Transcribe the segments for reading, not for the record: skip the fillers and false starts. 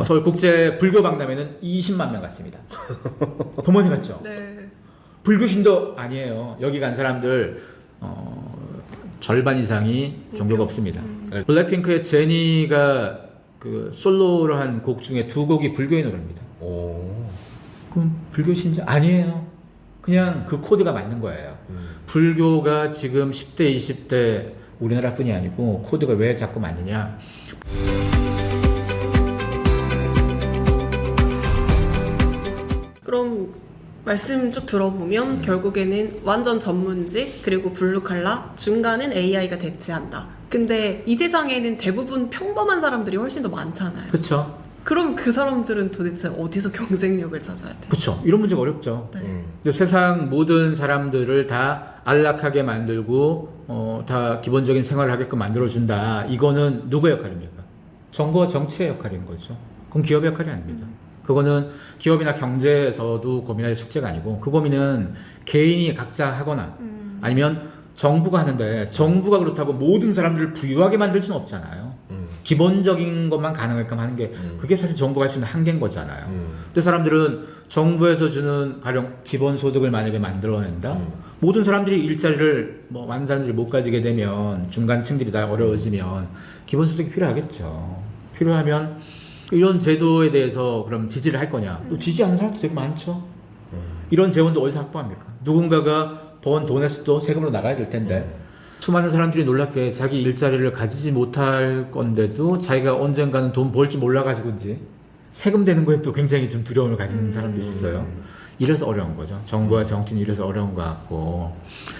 서울 국제 불교 박람회는 20만 명 갔습니다. 더 많이 갔죠? 네. 불교신도 아니에요. 여기 간 사람들 절반 이상이 종교가 없습니다. 블랙핑크의 제니가 그 솔로로 한 곡 중에 2곡이 불교의 노래입니다. 오. 그럼 불교 신자 아니에요. 그냥 그 코드가 맞는 거예요. 불교가 지금 10대, 20대 우리나라뿐이 아니고 코드가 왜 자꾸 맞느냐? 그럼 말씀 쭉 들어보면 결국에는 완전 전문직 그리고 블루칼라 중간은 AI가 대체한다. 근데 이 세상에는 대부분 평범한 사람들이 훨씬 더 많잖아요. 그렇죠? 그럼 그 사람들은 도대체 어디서 경쟁력을 찾아야 돼요? 그렇죠. 이런 문제가 어렵죠. 네. 근데 세상 모든 사람들을 다 안락하게 만들고 다 기본적인 생활을 하게끔 만들어준다. 이거는 누구의 역할입니까? 정부와 정치의 역할인 거죠. 그건 기업의 역할이 아닙니다. 그거는 기업이나 경제에서도 고민할 숙제가 아니고 그 고민은 개인이 각자 하거나 아니면 정부가 하는데 정부가 그렇다고 모든 사람들을 부유하게 만들 수는 없잖아요. 기본적인 것만 가능하게끔 하는 게 그게 사실 정부가 할 수 있는 한계인 거잖아요. 근데 사람들은 정부에서 주는 가령 기본소득을 만약에 만들어낸다. 모든 사람들이 일자리를 많은 사람들이 못 가지게 되면 중간층들이 다 어려워지면 기본소득이 필요하겠죠. 필요하면 이런 제도에 대해서 그럼 지지를 할 거냐? 또 지지하는 사람도 되게 많죠. 이런 재원도 어디서 확보합니까? 누군가가 번 돈에서도 세금으로 나가야 될 텐데 수많은 사람들이 놀랍게 자기 일자리를 가지지 못할 건데도 자기가 언젠가는 돈 벌지 몰라가지고인지 세금 되는 거에 또 굉장히 좀 두려움을 가지는 사람도 있어요. 이래서 어려운 거죠. 정부와 정치는 이래서 어려운 것 같고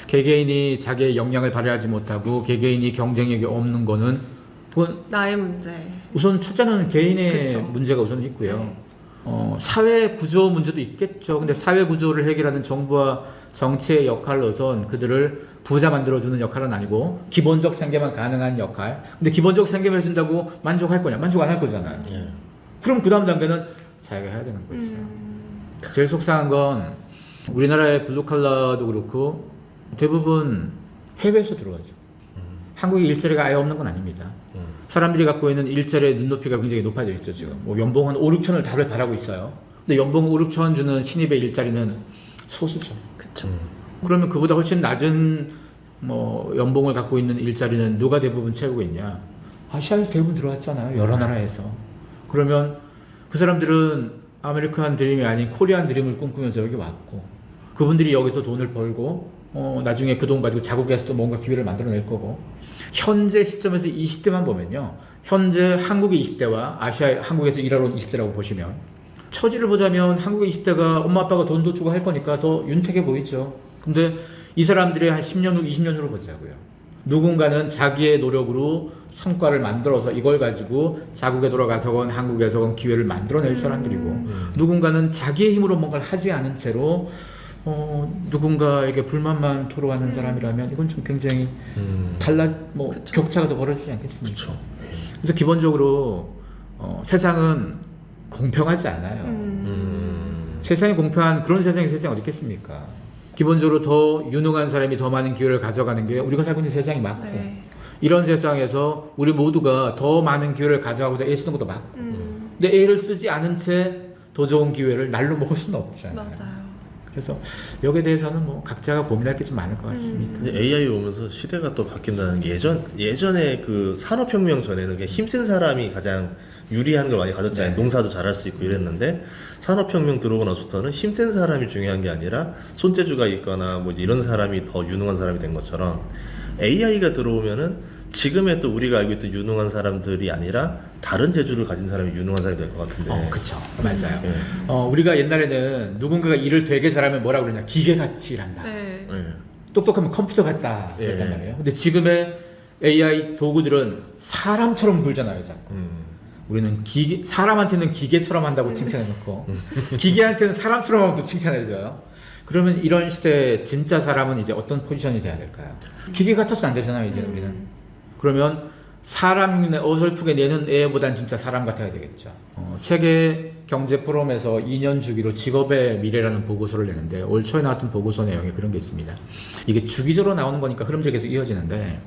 개개인이 자기의 역량을 발휘하지 못하고 개개인이 경쟁력이 없는 거는 그건 나의 문제. 우선 첫째는 개인의 그쵸. 문제가 우선 있고요. 네. 사회 구조 문제도 있겠죠. 근데 사회 구조를 해결하는 정부와 정치의 역할로선 그들을 부자 만들어주는 역할은 아니고 기본적 생계만 가능한 역할. 근데 기본적 생계만 해준다고 만족할 거냐? 만족 안 할 거잖아요. 예. 그럼 그 다음 단계는 자기가 해야 되는 거죠. 제일 속상한 건 우리나라의 블루칼라도 그렇고 대부분 해외에서 들어가죠. 한국에 일자리가 아예 없는 건 아닙니다. 사람들이 갖고 있는 일자리의 눈높이가 굉장히 높아져 있죠, 지금. 연봉 한 5, 6천을 다들 바라고 있어요. 근데 연봉 5, 6천 주는 신입의 일자리는 소수죠. 그쵸. 그러면 그보다 훨씬 낮은 연봉을 갖고 있는 일자리는 누가 대부분 채우고 있냐? 아시아에서 대부분 들어왔잖아요. 여러 나라에서. 그러면 그 사람들은 아메리칸 드림이 아닌 코리안 드림을 꿈꾸면서 여기 왔고 그분들이 여기서 돈을 벌고 나중에 그 돈 가지고 자국에서 또 뭔가 기회를 만들어낼 거고 현재 시점에서 20대만 보면요. 현재 한국의 20대와 아시아 한국에서 일하러 온 20대라고 보시면 처지를 보자면 한국의 20대가 엄마 아빠가 돈도 주고 할 거니까 더 윤택해 보이죠. 근데 이 사람들의 한 10년 후, 20년 후로 보자고요. 누군가는 자기의 노력으로 성과를 만들어서 이걸 가지고 자국에 돌아가서건 한국에서건 기회를 만들어낼 사람들이고 누군가는 자기의 힘으로 뭔가를 하지 않은 채로 누군가에게 불만만 토로하는 사람이라면 이건 좀 굉장히 격차가 더 벌어지지 않겠습니까? 그쵸. 그래서 기본적으로 세상은 공평하지 않아요. 세상이 공평한 그런 세상이 어디 있겠습니까? 기본적으로 더 유능한 사람이 더 많은 기회를 가져가는 게 우리가 살고 있는 세상이 맞고 네. 이런 세상에서 우리 모두가 더 많은 기회를 가져가고자 애쓰는 것도 맞고 근데 애를 쓰지 않은 채 더 좋은 기회를 날로 먹을 수는 없잖아요. 맞아요. 그래서 여기에 대해서는 각자가 고민할 게 좀 많을 것 같습니다. 근데 AI 오면서 시대가 또 바뀐다는 게 예전에 그 산업혁명 전에는 그냥 힘센 사람이 가장 유리한 걸 많이 가졌잖아요. 네. 농사도 잘할 수 있고 이랬는데 산업혁명 들어오고 나서부터는 힘센 사람이 중요한 게 아니라 손재주가 있거나 이런 사람이 더 유능한 사람이 된 것처럼 AI가 들어오면은 지금의 또 우리가 알고 있던 유능한 사람들이 아니라 다른 재주를 가진 사람이 유능한 사람이 될 것 같은데. 그쵸. 맞아요. 네. 우리가 옛날에는 누군가가 일을 되게 잘하면 뭐라 그러냐. 기계같이 일한다. 네. 네. 똑똑하면 컴퓨터 같다. 예. 그랬단 말이에요. 근데 지금의 AI 도구들은 사람처럼 굴잖아요, 자꾸. 우리는 사람한테는 기계처럼 한다고 칭찬해놓고, 기계한테는 사람처럼 하면 또 칭찬해줘요. 그러면 이런 시대에 진짜 사람은 이제 어떤 포지션이 돼야 될까요? 기계 같아서는 안 되잖아요, 이제 우리는. 그러면 사람 흉내 어설프게 내는 애보단 진짜 사람 같아야 되겠죠. 세계 경제 포럼에서 2년 주기로 직업의 미래라는 보고서를 내는데 올 초에 나왔던 보고서 내용에 그런 게 있습니다. 이게 주기적으로 나오는 거니까 흐름들이 계속 이어지는데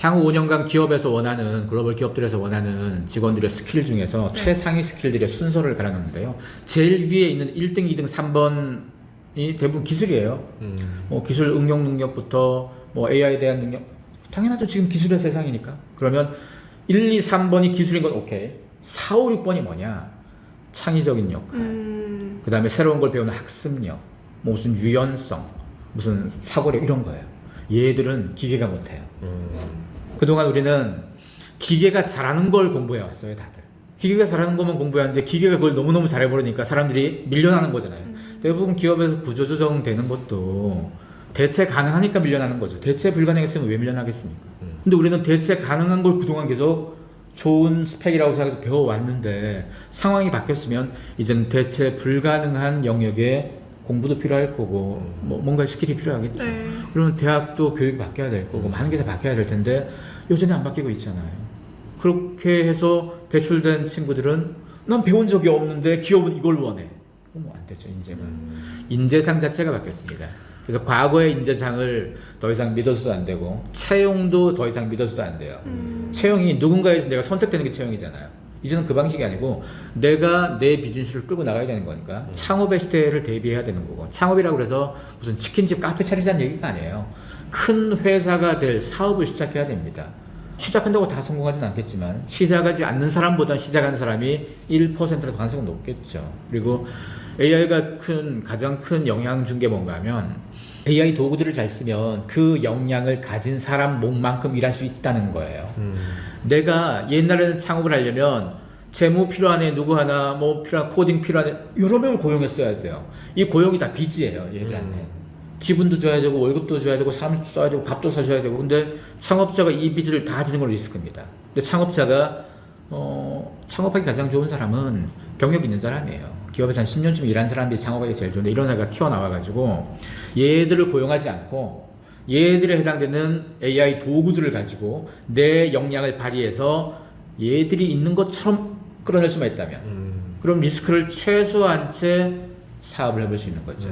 향후 5년간 기업에서 원하는 글로벌 기업들에서 원하는 직원들의 스킬 중에서 네. 최상위 스킬들의 순서를 갈아놓는데요. 제일 위에 있는 1등, 2등, 3번이 대부분 기술이에요. 뭐 기술 응용 능력부터 뭐 AI에 대한 능력, 당연하죠. 지금 기술의 세상이니까. 그러면 1, 2, 3번이 기술인 건 오케이. 4, 5, 6번이 뭐냐? 창의적인 역할. 그 다음에 새로운 걸 배우는 학습력, 뭐 무슨 유연성, 무슨 사고력 이런 거예요. 얘들은 기계가 못해요. 그동안 우리는 기계가 잘하는 걸 공부해 왔어요, 다들. 기계가 잘하는 것만 공부해왔는데 기계가 그걸 너무너무 잘해버리니까 사람들이 밀려나는 거잖아요. 대부분 기업에서 구조조정 되는 것도 대체 가능하니까 밀려나는 거죠. 대체 불가능했으면 왜 밀려나겠습니까? 근데 우리는 대체 가능한 걸 그동안 계속 좋은 스펙이라고 생각해서 배워왔는데 상황이 바뀌었으면 이제는 대체 불가능한 영역에 공부도 필요할 거고 뭐 뭔가 스킬이 필요하겠죠. 네. 그러면 대학도 교육이 바뀌어야 될 거고 많은 게 다 바뀌어야 될 텐데 여전히 안 바뀌고 있잖아요. 그렇게 해서 배출된 친구들은 난 배운 적이 없는데 기업은 이걸 원해. 그럼 안 되죠. 인재는. 인재상 자체가 바뀌었습니다. 그래서 과거의 인재상을 더 이상 믿어서도 안 되고 채용도 더 이상 믿어서도 안 돼요. 채용이 누군가에서 내가 선택되는 게 채용이잖아요. 이제는 그 방식이 아니고 내가 내 비즈니스를 끌고 나가야 되는 거니까 창업의 시대를 대비해야 되는 거고 창업이라고 해서 무슨 치킨집 카페 차리자는 얘기가 아니에요. 큰 회사가 될 사업을 시작해야 됩니다. 시작한다고 다 성공하진 않겠지만 시작하지 않는 사람보다 시작하는 사람이 1%라도 가능성은 높겠죠. 그리고 AI가 가장 큰 영향 준 게 뭔가 하면 AI 도구들을 잘 쓰면 그 역량을 가진 사람 몸만큼 일할 수 있다는 거예요. 내가 옛날에는 창업을 하려면 재무 필요하네, 누구 하나, 뭐 필요한 코딩 필요하네, 여러 명을 고용했어야 돼요. 이 고용이 다 빚이에요, 얘들한테. 지분도 줘야 되고, 월급도 줘야 되고, 사람도 써야 되고, 밥도 사줘야 되고. 근데 창업자가 이 빚을 다 지는 건 리스크입니다. 근데 창업자가, 창업하기 가장 좋은 사람은 경력 있는 사람이에요. 기업에서 한 10년쯤 일한 사람들이 창업하기 제일 좋은데 이런 애가 튀어나와가지고 얘들을 고용하지 않고 얘들에 해당되는 AI 도구들을 가지고 내 역량을 발휘해서 얘들이 있는 것처럼 끌어낼 수만 있다면 그럼 리스크를 최소한 채 사업을 해볼 수 있는 거죠.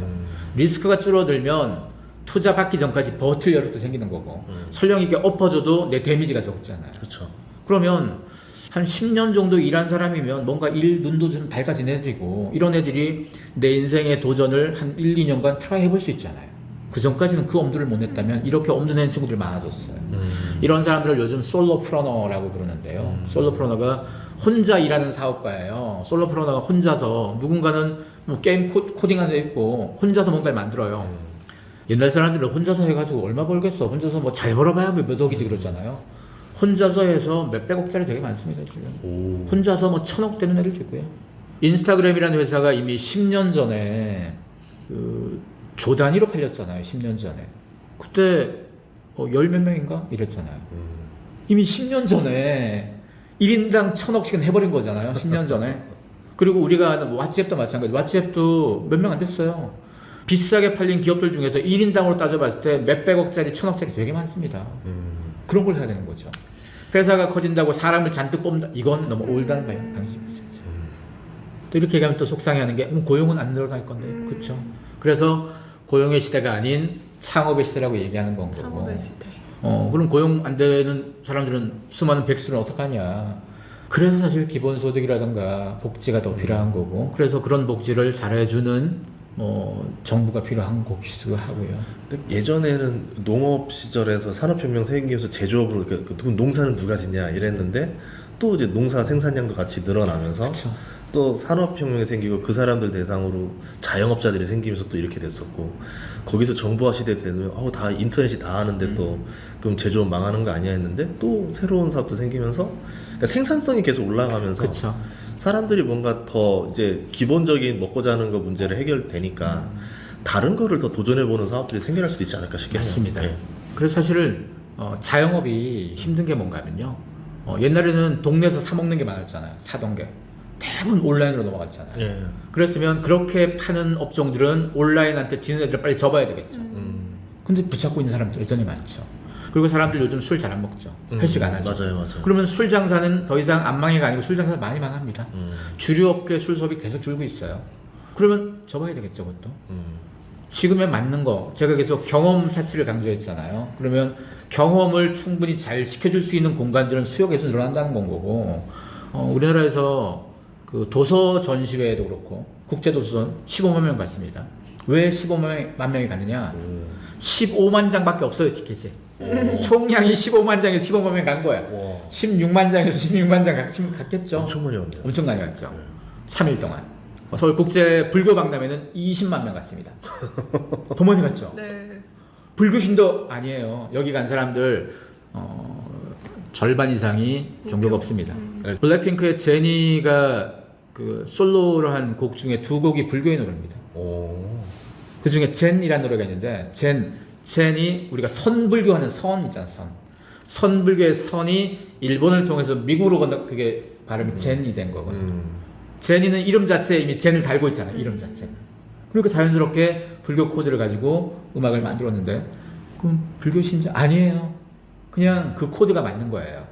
리스크가 줄어들면 투자 받기 전까지 버틸 여력도 생기는 거고 설령 이게 엎어져도 내 데미지가 적잖아요. 그렇죠. 그러면 한 10년 정도 일한 사람이면 뭔가 일 눈도 좀 밝아진 애들이고 이런 애들이 내 인생의 도전을 한 1, 2년간 트라이 해볼 수 있잖아요. 그 전까지는 그 엄두를 못 냈다면 이렇게 엄두 내는 친구들이 많아졌어요. 이런 사람들을 요즘 솔로프러너라고 부르는데요. 솔로프러너가 혼자 일하는 사업가예요. 솔로프러너가 혼자서 누군가는 뭐 게임 코딩하는 애 있고 혼자서 뭔가를 만들어요. 옛날 사람들은 혼자서 해가지고 얼마 벌겠어. 혼자서 뭐 잘 벌어봐야 몇 억이지 그러잖아요. 혼자서 해서 몇백억짜리 되게 많습니다 지금. 혼자서 뭐 1000억 되는 애들도 있고요. 인스타그램이라는 회사가 이미 10년 전에 조 단위로 팔렸잖아요. 10년 전에. 그때 열 몇 명인가 이랬잖아요. 이미 10년 전에 1인당 1000억씩은 해버린 거잖아요. 10년 전에. 그리고 우리가 아는 왓츠앱도 마찬가지. 왓츠앱도 몇 명 안 됐어요. 비싸게 팔린 기업들 중에서 1인당으로 따져봤을 때 몇백억짜리 1000억짜리 되게 많습니다. 그런 걸 해야 되는 거죠. 회사가 커진다고 사람을 잔뜩 뽑는다. 이건 너무 올드한 방식이죠. 또 이렇게 얘기하면 또 속상해하는 게 고용은 안 늘어날 건데, 그렇죠? 그래서 고용의 시대가 아닌 창업의 시대라고 얘기하는 건 거고. 창업의 시대. 그럼 고용 안 되는 사람들은 수많은 백수는 어떡하냐? 그래서 사실 기본소득이라든가 복지가 더 필요한 거고. 그래서 그런 복지를 잘해주는 정부가 필요한 거기도 하고요. 예전에는 농업 시절에서 산업혁명 생기면서 제조업으로 농사는 누가 짓냐 이랬는데 또 이제 농사 생산량도 같이 늘어나면서 그쵸. 또 산업혁명이 생기고 그 사람들 대상으로 자영업자들이 생기면서 또 이렇게 됐었고 거기서 정보화 시대 되면 다 인터넷이 다 하는데 또 그럼 제조업 망하는 거 아니야 했는데 또 새로운 사업도 생기면서 그러니까 생산성이 계속 올라가면서 그쵸. 사람들이 뭔가 더 이제 기본적인 먹고 자는 거 문제를 해결되니까 다른 거를 더 도전해보는 사업들이 생겨날 수도 있지 않을까 싶긴 해요. 맞습니다. 네. 그래서 사실은 자영업이 힘든 게 뭔가 하면요. 옛날에는 동네에서 사 먹는 게 많았잖아요. 사던 게. 대부분 온라인으로 넘어갔잖아요. 예. 그랬으면 그렇게 파는 업종들은 온라인한테 지는 애들을 빨리 접어야 되겠죠. 근데 붙잡고 있는 사람들 여전히 많죠. 그리고 사람들 요즘 술 잘 안 먹죠. 회식 안 하죠. 맞아요. 그러면 술 장사는 더 이상 안 망해가 아니고 술 장사 많이 망합니다. 주류 업계 술 수업이 계속 줄고 있어요. 그러면 접어야 되겠죠, 그것도. 지금에 맞는 거. 제가 계속 경험 사치를 강조했잖아요. 그러면 경험을 충분히 잘 시켜줄 수 있는 공간들은 수요 계속 늘어난다는 건 거고, 우리나라에서 그 도서 전시회도 그렇고 국제도서전 15만 명 갔습니다. 왜 15만 명이 갔느냐? 15만 장밖에 없어요, 티켓이. 총량이 15만 장에서 15만 명 간 거야. 와. 16만 장에서 16만 장 갔겠죠. 엄청 많이 왔네요. 엄청 많이 갔죠. 3일 동안. 서울 국제 불교 박람회는 20만 명 갔습니다. 더 많이 갔죠. 네. 불교신도 아니에요. 여기 간 사람들 절반 이상이 종교가 없습니다. 네. 블랙핑크의 제니가 그 솔로로 한 곡 중에 2곡이 불교의 노래입니다. 오. 그 중에 젠이라는 노래가 있는데 젠이 우리가 선불교하는 선 있잖아, 선. 선불교의 선이 일본을 통해서 미국으로 건너 그게 발음이 젠이 된 거거든요. 제니는 이름 자체에 이미 젠을 달고 있잖아요. 이름 자체. 그러니까 자연스럽게 불교 코드를 가지고 음악을 만들었는데 그럼 불교 신자 아니에요. 그냥 그 코드가 맞는 거예요.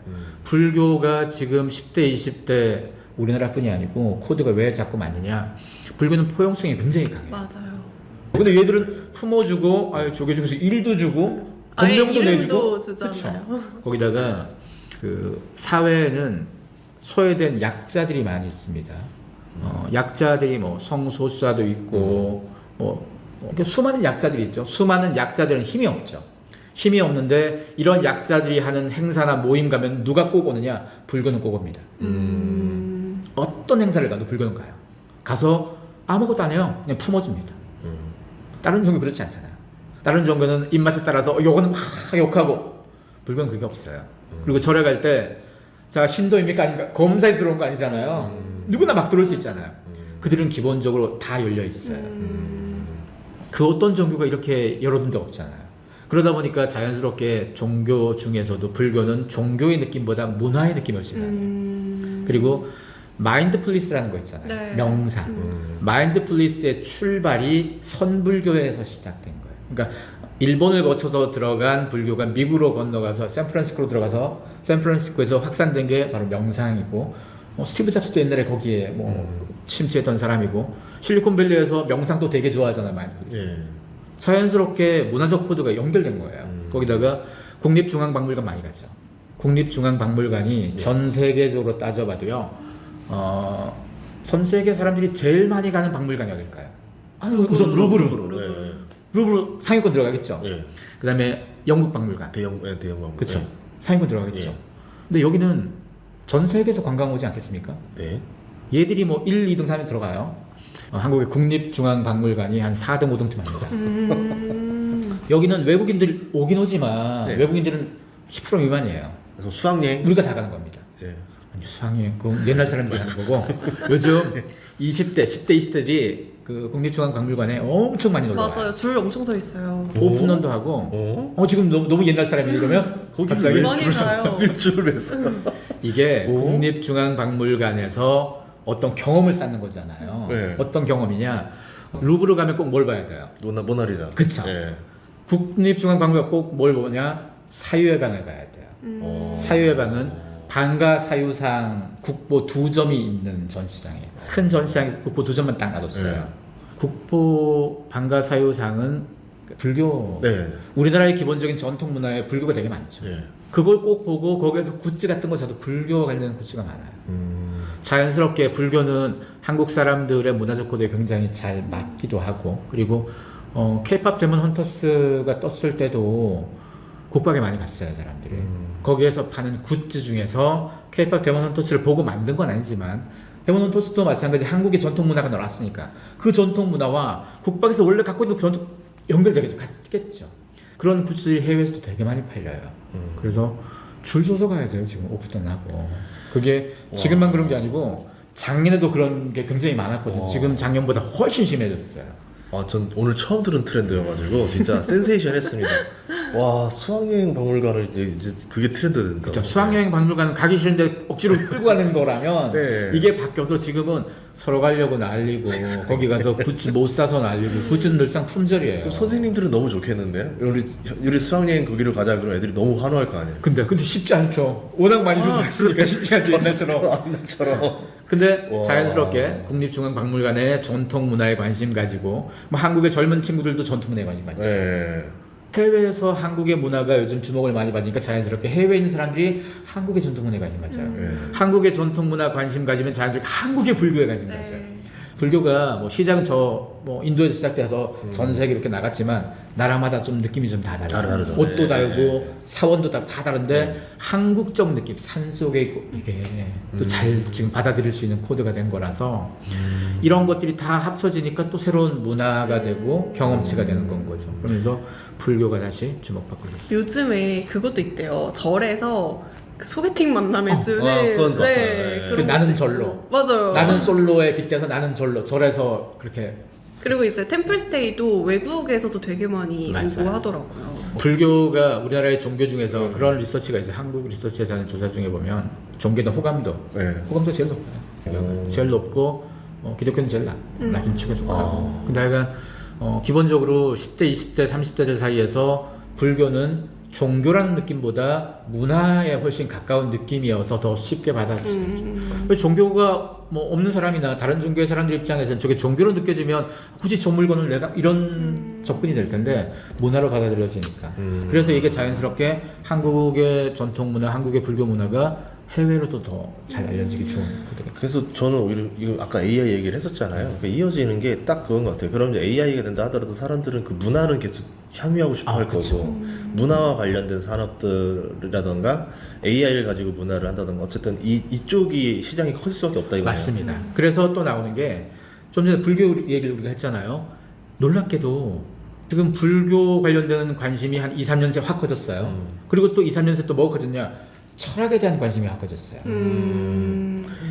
불교가 지금 10대, 20대 우리나라뿐이 아니고 코드가 왜 자꾸 맞느냐? 불교는 포용성이 굉장히 강해요. 맞아요. 근데 얘들은 품어주고 조개 중에서 일도 주고 아예 공명도 이름도 내주고 주잖아요. 그쵸? 거기다가 그 사회에는 소외된 약자들이 많이 있습니다. 약자들이 뭐 성소수자도 있고 이렇게 수많은 약자들이 있죠. 수많은 약자들은 힘이 없죠. 힘이 없는데 이런 약자들이 하는 행사나 모임 가면 누가 꼭 오느냐? 불교는 꼭 옵니다. 어떤 행사를 가도 불교는 가요. 가서 아무것도 안 해요. 그냥 품어줍니다. 다른 종교 그렇지 않잖아요. 다른 종교는 입맛에 따라서 요거는 막 욕하고 불교는 그게 없어요. 그리고 절에 갈 때 자 신도입니까 아닌가 검사에 들어온 거 아니잖아요. 누구나 막 들어올 수 있잖아요. 그들은 기본적으로 다 열려 있어요. 그 어떤 종교가 이렇게 여러 군데 없잖아요. 그러다 보니까 자연스럽게 종교 중에서도 불교는 종교의 느낌보다 문화의 느낌이 훨씬 나요. 그리고 마인드풀리스라는 거 있잖아요. 네. 명상. 마인드풀리스의 출발이 선불교에서 시작된 거예요. 그러니까 일본을 거쳐서 들어간 불교가 미국으로 건너가서 샌프란시스코로 들어가서 샌프란시스코에서 확산된 게 바로 명상이고 스티브 잡스도 옛날에 거기에 침투했던 사람이고 실리콘밸리에서 명상도 되게 좋아하잖아요. 마인드풀리스. 예. 자연스럽게 문화적 코드가 연결된 거예요. 거기다가 국립중앙박물관 많이 가죠. 국립중앙박물관이 전 세계적으로 따져봐도요. 전 세계 사람들이 제일 많이 가는 박물관이 어딜까요? 우선 루브르. 예. 루브르 상위권 들어가겠죠. 예. 그다음에 영국 박물관. 대형 박물관. 그렇죠. 예. 상위권 들어가겠죠. 예. 근데 여기는 전 세계에서 관광 오지 않겠습니까? 네. 얘들이 뭐 1, 2등, 3등 들어가요. 한국의 국립중앙박물관이 한 4등, 5등쯤 합니다. 여기는 외국인들 오긴 오지만 네. 외국인들은 10% 미만이에요. 그래서 수학여행. 우리가 다 가는 겁니다. 예. 아니, 수학여행 그 옛날 사람들이 하는 거고 요즘 20대, 10대, 20대들이 그 국립중앙박물관에 엄청 많이 놀러 맞아요. 와요. 줄 엄청 서 있어요. 오픈런도 하고 지금 너무 옛날 사람이 이러면 갑자기 왜 많이 줄을 서- 가요. 왜 줄을 왜 서? 이게 오. 국립중앙박물관에서 어떤 경험을 쌓는 거잖아요. 네. 어떤 경험이냐? 루브르 가면 꼭 뭘 봐야 돼요? 모나리자. 그쵸. 예. 국립중앙박물관 꼭 뭘 보냐? 사유회방을 가야 돼요. 사유회방은 방가 사유상 국보 2점이 있는 전시장이에요. 큰 전시장에 국보 2점만 딱 놔뒀어요. 네. 국보 방가 사유상은 불교. 네. 우리나라의 기본적인 전통 문화에 불교가 되게 많죠. 예. 그걸 꼭 보고 거기에서 굿즈 같은 거 사도 불교와 관련된 굿즈가 많아요. 자연스럽게 불교는 한국 사람들의 문화적 코드에 굉장히 잘 맞기도 하고 그리고 K-pop 데몬 헌터스가 떴을 때도 국박에 많이 갔어요 사람들이. 거기에서 파는 굿즈 중에서 K-pop 데몬 헌터스를 보고 만든 건 아니지만 데몬 헌터스도 마찬가지 한국의 전통 문화가 나왔으니까 그 전통 문화와 국박에서 원래 갖고 있는 전통 연결되겠죠. 그런 굿즈들이 해외에서도 되게 많이 팔려요. 그래서 줄 서서 가야 돼요 지금 오픈하고. 그게 지금만 그런 게 아니고 작년에도 그런 게 굉장히 많았거든요. 지금 작년보다 훨씬 심해졌어요. 전 오늘 처음 들은 트렌드여가지고 진짜 센세이션했습니다. 와, 수학여행 박물관을 이제 그게 트렌드 된다. 그렇죠. 수학여행 박물관은 가기 싫은데 억지로 끌고 가는 거라면 네. 이게 바뀌어서 지금은 서로 가려고 난리고 거기 가서 굿즈 못 사서 난리고 굿즈는 늘상 품절이에요. 그럼 선생님들은 너무 좋겠는데요? 우리 수학여행 거기로 가자 그러면 애들이 너무 환호할 거 아니에요? 근데 쉽지 않죠. 워낙 많이 들어갔으니까 쉽지 않죠 옛날처럼. 근데 와. 자연스럽게 국립중앙박물관에 전통 문화에 관심 가지고 뭐 한국의 젊은 친구들도 전통 문화에 관심 가지고 네. 해외에서 한국의 문화가 요즘 주목을 많이 받으니까 자연스럽게 해외에 있는 사람들이 한국의 전통 문화에 관심 가져요. 한국의 전통 문화 관심 가지면 자연스럽게 한국의 불교에 관심 가져요. 네. 불교가 뭐 시작은 뭐 인도에서 시작돼서 전 세계 이렇게 나갔지만 나라마다 좀 느낌이 좀 다 달라요. 다르죠. 옷도 네. 다르고 사원도 다 다른데 한국적 느낌, 산 속에 있고 이게 또 잘 지금 받아들일 수 있는 코드가 된 거라서 이런 것들이 다 합쳐지니까 또 새로운 문화가 되고 경험치가 되는 건 거죠. 그러면서 불교가 다시 주목받고 있어요. 요즘에 그것도 있대요. 절에서 그 소개팅 만남에 주는 그건 봤어요. 네. 그런 나는 것도 절로. 있고. 맞아요. 나는 솔로에 빗대서 나는 절에서 그렇게 그리고 이제 템플스테이도 외국에서도 되게 많이 맞아요. 오고 하더라고요. 불교가 우리나라의 종교 중에서 그런 리서치가 있어요. 한국 리서치에서 하는 조사 중에 보면 종교는 호감도 호감도 제일 높아요. 제일 높고 기독교는 제일 낮은 축에 속하고. 근데 하여간 기본적으로 10대, 20대, 30대들 사이에서 불교는 종교라는 느낌보다 문화에 훨씬 가까운 느낌이어서 더 쉽게 받아들여요. 종교가 뭐 없는 사람이나 다른 종교의 사람들 입장에서는 저게 종교로 느껴지면 굳이 저 물건을 내가 이런 접근이 될 텐데 문화로 받아들여지니까. 그래서 이게 자연스럽게 한국의 전통 문화, 한국의 불교 문화가 해외로도 더 잘 알려지기 좋은 거거든요. 그래서 저는 오히려 이거 아까 AI 얘기를 했었잖아요. 그러니까 이어지는 게 딱 그건 것 같아요. 그럼 이제 AI가 된다 하더라도 사람들은 그 문화는 계속 향유하고 싶어 할 거고 문화와 관련된 산업들이라던가 AI를 가지고 문화를 한다던가 어쨌든 이쪽이 시장이 커질 수밖에 없다 이거예요. 맞습니다. 그래서 또 나오는 게 좀 전에 불교 얘기를 우리가 했잖아요. 놀랍게도 지금 불교 관련된 관심이 한 2, 3년 새 확 커졌어요. 그리고 또 2, 3년 새 또 뭐가 커졌냐? 철학에 대한 관심이 확 커졌어요.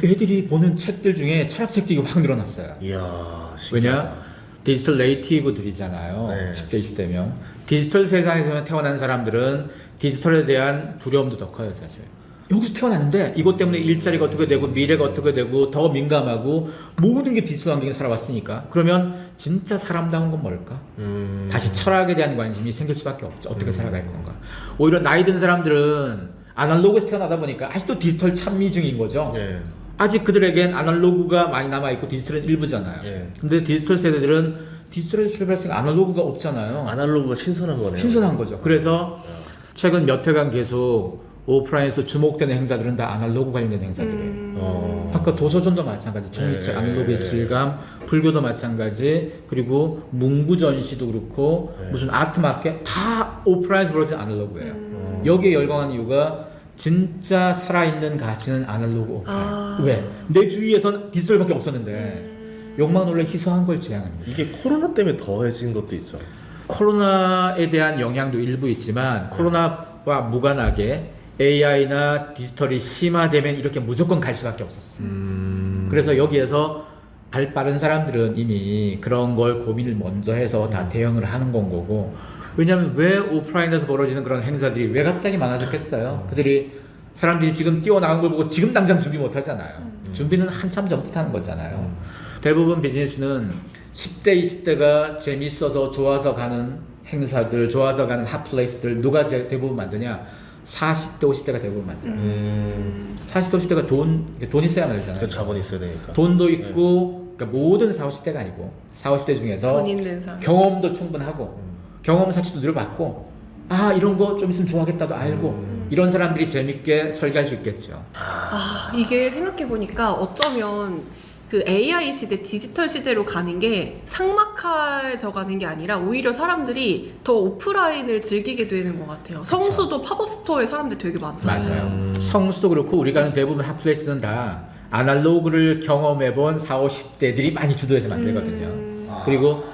애들이 보는 책들 중에 철학책들이 확 늘어났어요. 이야, 신기하다. 왜냐? 디지털 네이티브들이잖아요. 네. 10대, 20대면. 디지털 세상에서 태어난 사람들은 디지털에 대한 두려움도 더 커요, 사실. 여기서 태어났는데 이것 때문에 일자리가 어떻게 되고 미래가 어떻게 되고 더 민감하고 모든 게 디지털 환경에 살아왔으니까 그러면 진짜 사람다운 건 뭘까? 다시 철학에 대한 관심이 생길 수밖에 없죠. 어떻게 살아가야 되는가. 오히려 나이 든 사람들은 아날로그에서 태어나다 보니까 아직도 디지털 찬미 중인 거죠. 예. 아직 그들에겐 아날로그가 많이 남아있고 디지털은 일부잖아요. 예. 근데 디지털 세대들은 디지털에 출발했으니까 아날로그가 없잖아요. 아날로그가 신선한 거네요. 신선한 거죠. 그래서 최근 몇 해간 계속 오프라인에서 주목되는 행사들은 다 아날로그 관련된 행사들이에요. 아까 도서전도 마찬가지, 종이책, 아날로그의 질감, 불교도 마찬가지, 그리고 문구 전시도 그렇고 무슨 아트 마켓 다 오프라인에서 벌어진 아날로그예요. 여기에 열광한 이유가 진짜 살아있는 가치는 아날로그 오프라인. 왜? 내 주위에선 디지털밖에 없었는데 욕망 논래 희소한 걸 지향합니다. 이게 코로나 때문에 더해진 것도 있죠. 코로나에 대한 영향도 일부 있지만 코로나와 무관하게 AI나 디지털이 심화되면 이렇게 무조건 갈 수밖에 없었어요. 그래서 여기에서 발 빠른 사람들은 이미 그런 걸 고민을 먼저 해서 다 대응을 하는 건 거고 왜냐하면 왜 오프라인에서 벌어지는 그런 행사들이 왜 갑자기 많아졌겠어요? 그들이 사람들이 지금 뛰어나온 걸 보고 지금 당장 준비 못 하잖아요. 준비는 한참 전부터 하는 거잖아요. 대부분 비즈니스는 10대, 20대가 재밌어서 좋아서 가는 행사들, 좋아서 가는 핫플레이스들 누가 대부분 만드냐? 40대, 50대가 대부분 만들어요. 40대, 50대가 돈 있어야 만들잖아요. 그 자본이 있어야 되니까. 돈도 있고, 그러니까 모든 40, 50대가 아니고, 40, 50대 중에서 돈 있는 사람. 경험도 충분하고, 경험 사치도 늘어봤고, 아, 이런 거 좀 있으면 좋아하겠다도 알고, 이런 사람들이 재밌게 설계할 수 있겠죠. 아, 이게 생각해보니까 어쩌면 그 AI 시대, 디지털 시대로 가는 게 삭막해져 가는 게 아니라 오히려 사람들이 더 오프라인을 즐기게 되는 것 같아요. 성수도 팝업 스토어에 사람들 되게 많잖아요. 맞아요. 성수도 그렇고, 우리가 하는 대부분 핫플레이스는 다 아날로그를 경험해본 40, 50대들이 많이 주도해서 만들거든요. 그리고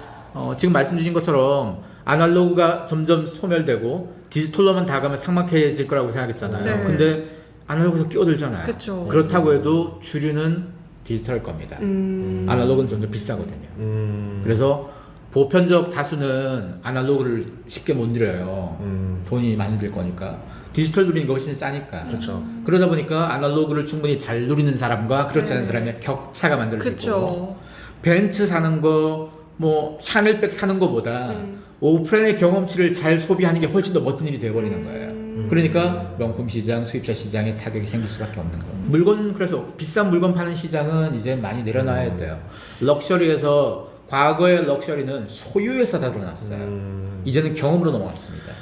지금 말씀 주신 것처럼 아날로그가 점점 소멸되고 디지털로만 다가면 삭막해질 거라고 생각했잖아요. 네. 근데 아날로그에서 끼어들잖아요. 그쵸. 그렇다고 해도 주류는 디지털일 겁니다. 아날로그는 점점 비싸거든요. 그래서 보편적 다수는 아날로그를 쉽게 못 누려요. 돈이 많이 들 거니까. 디지털 누리는 게 훨씬 싸니까. 그렇죠. 그러다 보니까 아날로그를 충분히 잘 누리는 사람과 그렇지 않은 사람의 격차가 만들어지고 그쵸. 벤츠 사는 거, 뭐 샤넬백 사는 거보다 오프라인의 경험치를 잘 소비하는 게 훨씬 더 멋진 일이 되어버리는 거예요. 그러니까 명품 시장, 수입차 시장에 타격이 생길 수밖에 없는 거예요. 물건, 그래서 비싼 물건 파는 시장은 이제 많이 내려놔야 돼요. 럭셔리에서 과거의 럭셔리는 소유에서 다 드러났어요. 이제는 경험으로 넘어왔습니다.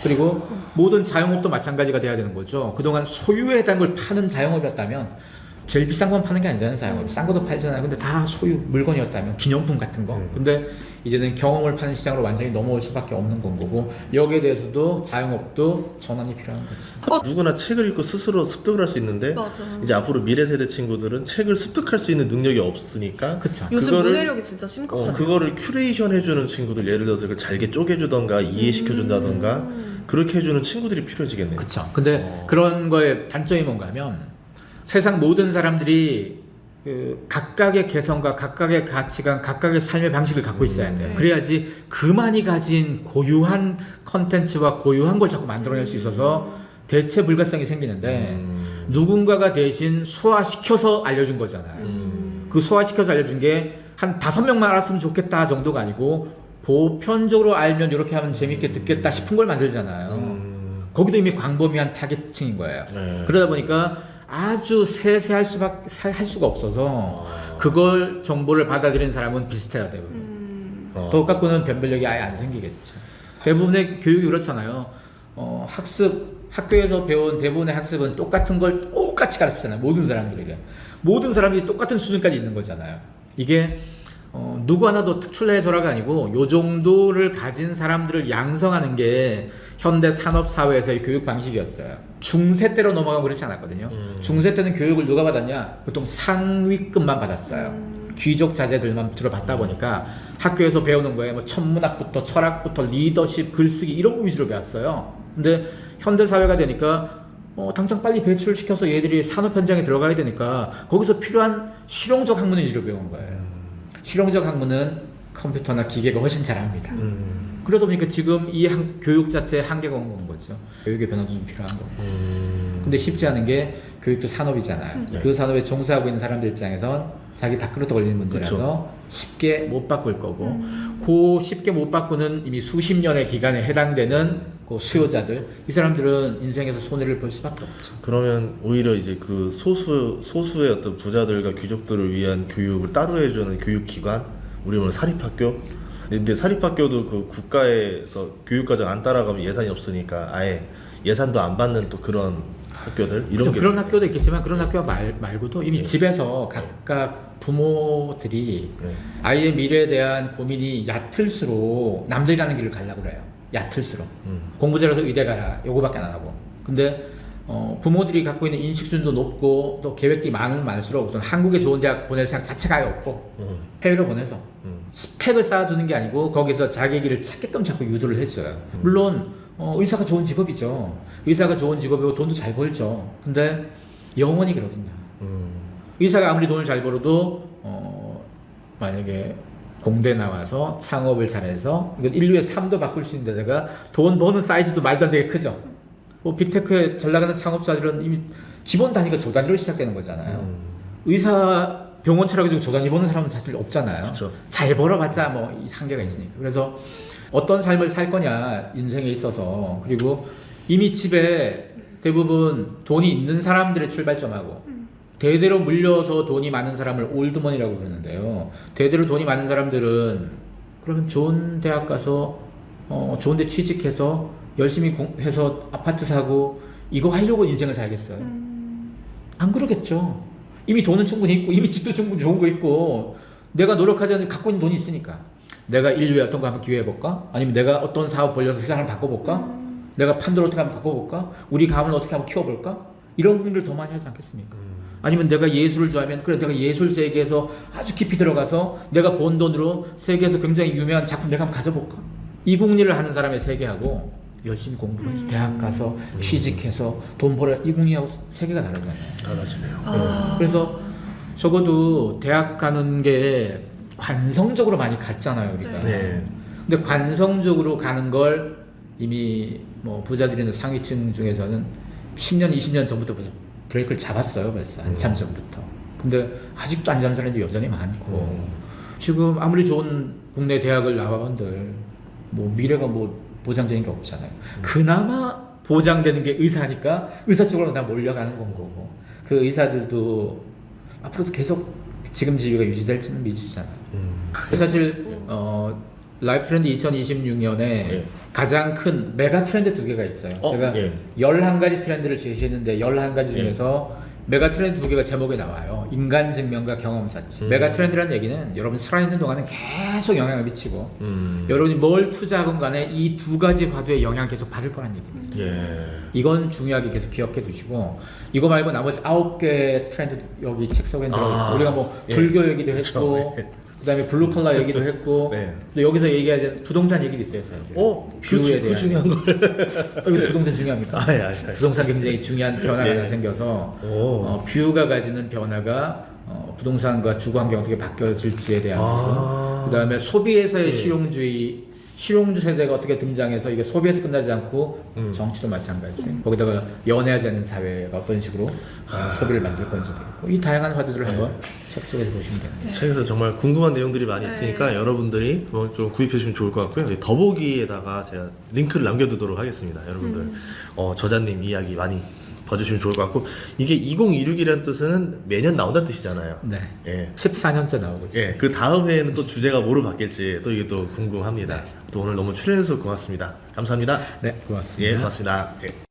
그리고 모든 자영업도 마찬가지가 돼야 되는 거죠. 그동안 소유에 대한 걸 파는 자영업이었다면 제일 비싼 건 파는 게 아니잖아요. 자영업. 싼 것도 팔잖아요. 근데 다 소유 물건이었다면 기념품 같은 거. 근데 이제는 경험을 파는 시장으로 완전히 넘어올 수밖에 없는 건 거고 여기에 대해서도 자영업도 전환이 필요한 거죠. 누구나 책을 읽고 스스로 습득을 할 수 있는데 맞아. 이제 앞으로 미래 세대 친구들은 책을 습득할 수 있는 능력이 없으니까 그쵸. 요즘 그거를- 문해력이 진짜 심각하네. 그거를 큐레이션 해주는 친구들 예를 들어서 그걸 잘게 쪼개주던가 이해시켜준다던가 그렇게 해주는 친구들이 필요해지겠네요. 그쵸. 근데 그런 거의 단점이 뭔가 하면 세상 모든 사람들이 그 각각의 개성과 각각의 가치관, 각각의 삶의 방식을 갖고 있어야 돼요. 그래야지 그만이 가진 고유한 컨텐츠와 고유한 걸 자꾸 만들어낼 수 있어서 대체 불가성이 생기는데 누군가가 대신 소화시켜서 알려준 거잖아요. 그 소화시켜서 알려준 게 한 5명만 알았으면 좋겠다 정도가 아니고 보편적으로 알면 이렇게 하면 재밌게 듣겠다 싶은 걸 만들잖아요. 거기도 이미 광범위한 타겟층인 거예요. 네. 그러다 보니까 아주 세세할 수가 없어서 그걸 정보를 받아들이는 사람은 비슷해야 돼요. 더 갖고는 변별력이 아예 안 생기겠죠. 대부분의 교육이 그렇잖아요. 학교에서 배운 대부분의 학습은 똑같은 걸 똑같이 가르치잖아요. 모든 사람들에게. 모든 사람들이 똑같은 수준까지 있는 거잖아요. 이게 누구 하나도 특출나해서라가 아니고 요 정도를 가진 사람들을 양성하는 게 현대 산업 사회에서의 교육 방식이었어요. 중세 때로 넘어가고 그렇지 않았거든요. 중세 때는 교육을 누가 받았냐? 보통 상위급만 받았어요. 귀족 자제들만 주로 받다 보니까 학교에서 배우는 거에 뭐 천문학부터 철학부터 리더십, 글쓰기 이런 거 위주로 배웠어요. 근데 현대 사회가 되니까 당장 빨리 배출을 시켜서 얘들이 산업 현장에 들어가야 되니까 거기서 필요한 실용적 학문을 위주로 배운 거예요. 실용적 학문은 컴퓨터나 기계가 훨씬 잘합니다. 그러다 보니까 지금 이 교육 자체에 한계가 온 거죠. 교육의 변화도 좀 필요한 거고. 근데 쉽지 않은 게 교육도 산업이잖아요. 그 산업에 종사하고 있는 사람들 입장에선 자기 밥그릇 걸리는 문제라서 그쵸. 쉽게 못 바꿀 거고 그 쉽게 못 바꾸는 이미 수십 년의 기간에 해당되는 그 수요자들 이 사람들은 인생에서 손해를 볼 수밖에 없죠. 그러면 오히려 이제 그 소수의 어떤 부자들과 귀족들을 위한 교육을 따로 해주는 교육기관, 우리 뭐 사립학교. 근데 사립학교도 그 국가에서 교육과정 안 따라가면 예산이 없으니까 아예 예산도 안 받는 또 그런 학교들 이런 그렇죠. 게 그런 학교도 있겠지만 그런 학교 말고도 이미 예. 집에서 각각 부모들이 네. 아이의 미래에 대한 고민이 얕을수록 남들 가는 길을 가려고 그래요. 얕을수록 공부 잘해서 의대 가라 요거밖에 안 하고. 근데 부모들이 갖고 있는 인식 수준도 높고 또 계획이 많으면 많을수록 우선 한국에 좋은 대학 보낼 생각 자체가 아예 없고 해외로 보내서 스펙을 쌓아두는 게 아니고 거기서 자기 길을 찾게끔 자꾸 유도를 해줘요. 물론 의사가 좋은 직업이죠. 의사가 좋은 직업이고 돈도 잘 벌죠. 근데 영원히 그러겠냐. 의사가 아무리 돈을 잘 벌어도 만약에 공대 나와서 창업을 잘해서 이건 인류의 삶도 바꿀 수 있는 데다가 돈 버는 사이즈도 말도 안 되게 크죠. 뭐 빅테크에 잘 나가는 창업자들은 이미 기본 단위가 조 단위로 시작되는 거잖아요. 의사 병원 차려가지고 조 단위 버는 사람은 사실 없잖아요. 그쵸. 잘 벌어봤자 뭐 이 한계가 있으니까. 그래서 어떤 삶을 살 거냐 인생에 있어서 그리고 이미 집에 대부분 돈이 있는 사람들의 출발점하고 대대로 물려서 돈이 많은 사람을 올드머니라고 그러는데요. 대대로 돈이 많은 사람들은 그러면 좋은 대학 가서 좋은 데 취직해서 열심히 해서 아파트 사고 이거 하려고 인생을 살겠어요? 안 그러겠죠. 이미 돈은 충분히 있고 이미 집도 충분히 좋은 거 있고 내가 노력하지 않으면 갖고 있는 돈이 있으니까 내가 인류에 어떤 거 한번 기회해볼까? 아니면 내가 어떤 사업 벌려서 세상을 바꿔볼까? 내가 판도를 어떻게 한번 바꿔볼까? 우리 가문을 어떻게 한번 키워볼까? 이런 분들 더 많이 하지 않겠습니까? 아니면 내가 예술을 좋아하면 그래 내가 예술 세계에서 아주 깊이 들어가서 내가 번 돈으로 세계에서 굉장히 유명한 작품 내가 한번 가져볼까? 이국리를 하는 사람의 세계하고 열심히 공부해서 대학 가서 취직해서 돈 벌어 이국리하고 세계가 다르잖아요. 달라지네요. 그래서 적어도 대학 가는 게 관성적으로 많이 갔잖아요 우리가. 네. 근데 관성적으로 가는 걸 이미 뭐 부자들이나 상위층 중에서는 10년, 20년 전부터 브레이크를 잡았어요 벌써 한참 전부터. 근데 아직도 안 잡는 사람들이 여전히 많고 지금 아무리 좋은 국내 대학을 나와본들 뭐 미래가 뭐 보장되는 게 없잖아요. 그나마 보장되는 게 의사니까 의사 쪽으로 다 몰려가는 건 거고 그 의사들도 앞으로도 계속 지금 지위가 유지될지는 미지수잖아요. 사실 라이프 트렌드 2026년에 예. 가장 큰 메가 트렌드 두 개가 있어요. 제가 예. 11가지 트렌드를 제시했는데 11가지 중에서 메가 트렌드 두 개가 제목에 나와요. 인간 증명과 경험사치. 메가 트렌드라는 얘기는 여러분 살아있는 동안은 계속 영향을 미치고 여러분이 뭘 투자하건 간에 이 두 가지 화두에 영향을 계속 받을 거란 얘기입니다. 예. 이건 중요하게 계속 기억해 두시고 이거 말고 나머지 9개 트렌드 여기 책 속에 들어있고 우리가 뭐 예. 불교 얘기도 했고 그렇죠. 예. 그다음에 블루 컬러 얘기도 했고 네. 또 여기서 얘기하자면 부동산 얘기도 있어요 사실. 뷰에 그 대한. 중요한 걸. 여기서 부동산 중요합니까? 부동산 굉장히 중요한 변화가 예. 하나 생겨서 오. 뷰가 가지는 변화가 부동산과 주거 환경이 어떻게 바뀌어질지에 대한 거고 그다음에 소비에서의 예. 실용주 세대가 어떻게 등장해서 이게 소비에서 끝나지 않고 정치도 마찬가지. 거기다가 연애하지 않는 사회가 어떤 식으로 소비를 만들 건지도 있고 이 다양한 화두들을 한번 책 속에서 보시면 됩니다. 책에서 정말 궁금한 내용들이 많이 있으니까 여러분들이 좀 구입해 주시면 좋을 것 같고요. 이 더보기에다가 제가 링크를 남겨두도록 하겠습니다. 여러분들 저자님 이야기 많이 봐주시면 좋을 것 같고 이게 2026이라는 뜻은 매년 나온다는 뜻이잖아요. 네. 예. 14년째 나오고 있어요. 예, 그 다음 해에는 또 주제가 뭐로 바뀔지 또 이게 또 궁금합니다. 또 오늘 너무 출연해서 고맙습니다. 감사합니다. 네, 고맙습니다. 예, 고맙습니다. 예.